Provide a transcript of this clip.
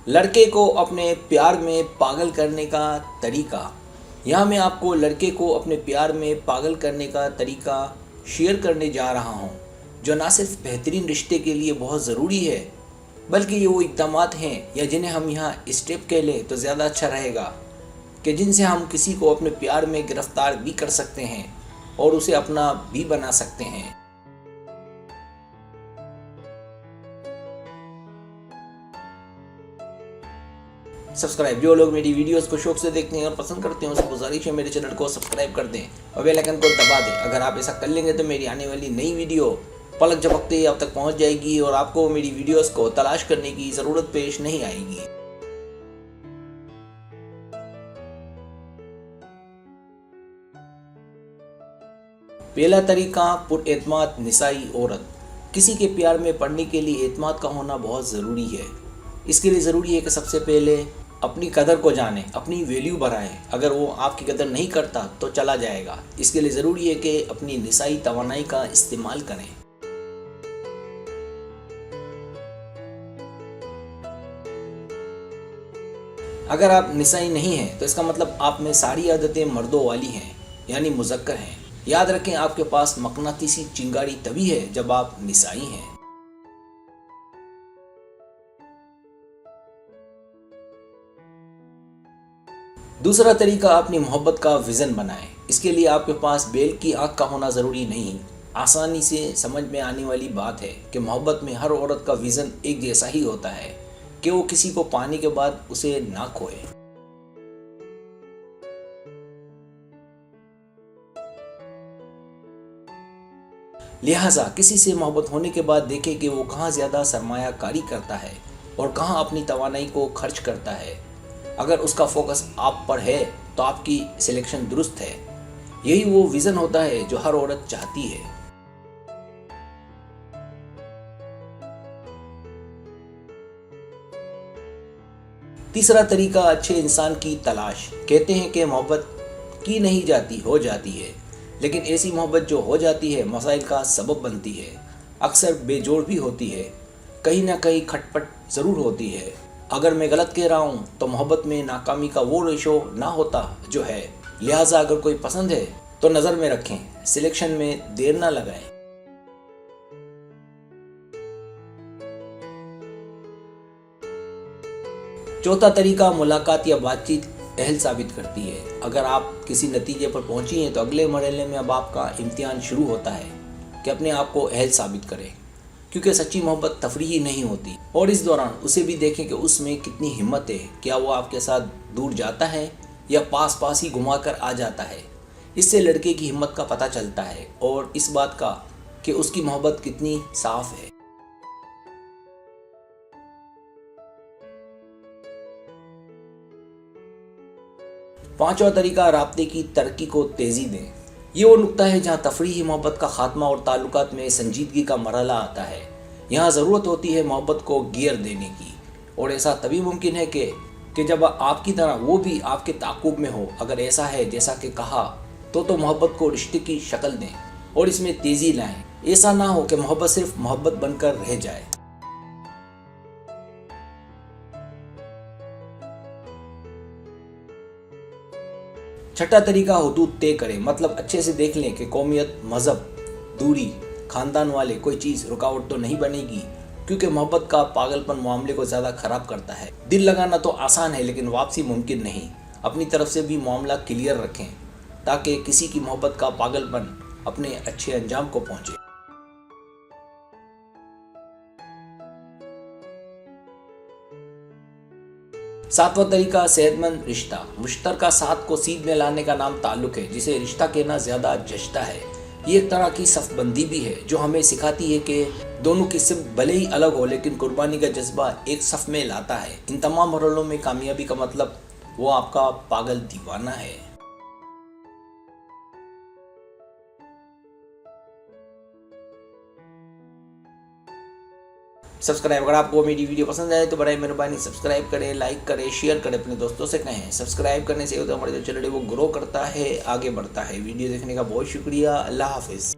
लड़के को अपने प्यार में पागल करने का तरीका। यहाँ मैं आपको लड़के को अपने प्यार में पागल करने का तरीका शेयर करने जा रहा हूँ, जो ना सिर्फ बेहतरीन रिश्ते के लिए बहुत ज़रूरी है, बल्कि ये वो इक़दामात हैं या जिन्हें हम यहाँ स्टेप कह लें तो ज़्यादा अच्छा रहेगा, कि जिनसे हम किसी को अपने प्यार में गिरफ्तार भी कर सकते हैं और उसे अपना भी बना सकते हैं। सब्सक्राइब, जो लोग मेरी वीडियोस को शौक से देखते हैं और पसंद करते हैं उनसे गुजारिश है मेरे चैनल को सब्सक्राइब कर दें और बेल आइकन को दबा दें। अगर आप ऐसा कर लेंगे तो मेरी आने वाली नई वीडियो पलक झपकते ही आप तक पहुंच जाएगी और आपको मेरी वीडियोस को तलाश करने की ज़रूरत पेश नहीं आएगी। पहला तरीका, पुरएतमाद निसाई औरत। किसी के प्यार में पड़ने के लिए एतमाद का होना बहुत ज़रूरी है। इसके लिए ज़रूरी है कि सबसे पहले अपनी कदर को जाने, अपनी वैल्यू बढ़ाएं। अगर वो आपकी कदर नहीं करता तो चला जाएगा। इसके लिए ज़रूरी है कि अपनी निसाई तवानाई का इस्तेमाल करें। अगर आप निसाई नहीं हैं तो इसका मतलब आप में सारी आदतें मर्दों वाली हैं, यानी मुज़क्कर हैं। याद रखें, आपके पास मकनातीसी चिंगारी तभी है जब आप निसाई हैं। दूसरा तरीका, अपनी मोहब्बत का विज़न बनाएं। इसके लिए आपके पास बेल की आँख का होना ज़रूरी नहीं। आसानी से समझ में आने वाली बात है कि मोहब्बत में हर औरत का विज़न एक जैसा ही होता है कि वो किसी को पाने के बाद उसे ना खोए। लिहाजा किसी से मोहब्बत होने के बाद देखें कि वो कहाँ ज़्यादा सरमायाकारी करता है और कहाँ अपनी तवानाई को खर्च करता है। अगर उसका फोकस आप पर है तो आपकी सिलेक्शन दुरुस्त है। यही वो विज़न होता है जो हर औरत चाहती है। तीसरा तरीका, अच्छे इंसान की तलाश। कहते हैं कि मोहब्बत की नहीं जाती, हो जाती है, लेकिन ऐसी मोहब्बत जो हो जाती है मसाइल का सबब बनती है, अक्सर बेजोड़ भी होती है, कहीं ना कहीं खटपट ज़रूर होती है। अगर मैं गलत कह रहा हूँ तो मोहब्बत में नाकामी का वो रेशो ना होता जो है। लिहाजा अगर कोई पसंद है तो नज़र में रखें, सिलेक्शन में देर ना लगाएं। चौथा तरीका, मुलाकात या बातचीत अहल साबित करती है। अगर आप किसी नतीजे पर पहुंची हैं तो अगले मरहले में अब आपका इम्तिहान शुरू होता है कि अपने आप को अहल साबित करें, क्योंकि सच्ची मोहब्बत तफरीही नहीं होती। और इस दौरान उसे भी देखें कि उसमें कितनी हिम्मत है। क्या वो आपके साथ दूर जाता है या पास पास ही घुमा कर आ जाता है। इससे लड़के की हिम्मत का पता चलता है और इस बात का कि उसकी मोहब्बत कितनी साफ है। पांचवा तरीका, राब्ते की तरक्की को तेज़ी दें। ये वो नुक्ता है जहाँ तफरीही मोहब्बत का खात्मा और ताल्लुकात में संजीदगी का मरहला आता है। यहाँ ज़रूरत होती है मोहब्बत को गियर देने की, और ऐसा तभी मुमकिन है कि जब आपकी तरह वो भी आपके ताक़ुब में हो। अगर ऐसा है जैसा कि कहा तो मोहब्बत को रिश्ते की शक्ल दें और इसमें तेज़ी लाएं। ऐसा ना हो कि मोहब्बत सिर्फ मोहब्बत बनकर रह जाए। छठा तरीका, हुदूद तय करें। मतलब अच्छे से देख लें कि कौमियत, मज़हब, दूरी, ख़ानदान वाले कोई चीज़ रुकावट तो नहीं बनेगी, क्योंकि मोहब्बत का पागलपन मामले को ज़्यादा ख़राब करता है। दिल लगाना तो आसान है लेकिन वापसी मुमकिन नहीं। अपनी तरफ से भी मामला क्लियर रखें ताकि किसी की मोहब्बत का पागलपन अपने अच्छे अंजाम को पहुँचे। सातवां तरीका, सेहतमंद रिश्ता। मुश्तरका साथ को सीध में लाने का नाम ताल्लुक़ है, जिसे रिश्ता कहना ज़्यादा जचता है। ये एक तरह की सफ़बंदी भी है जो हमें सिखाती है कि दोनों की सिर्फ भले ही अलग हो लेकिन कुर्बानी का जज्बा एक सफ़ में लाता है। इन तमाम मरहलों में कामयाबी का मतलब वो आपका पागल दीवाना है। सब्सक्राइब, अगर आपको मेरी वीडियो पसंद आए तो बड़ी मेहरबानी सब्सक्राइब करें, लाइक करें, शेयर करें, अपने दोस्तों से कहें। सब्सक्राइब करने से हमारे जो चैनल है वो ग्रो करता है, आगे बढ़ता है। वीडियो देखने का बहुत शुक्रिया। अल्लाह हाफिज़।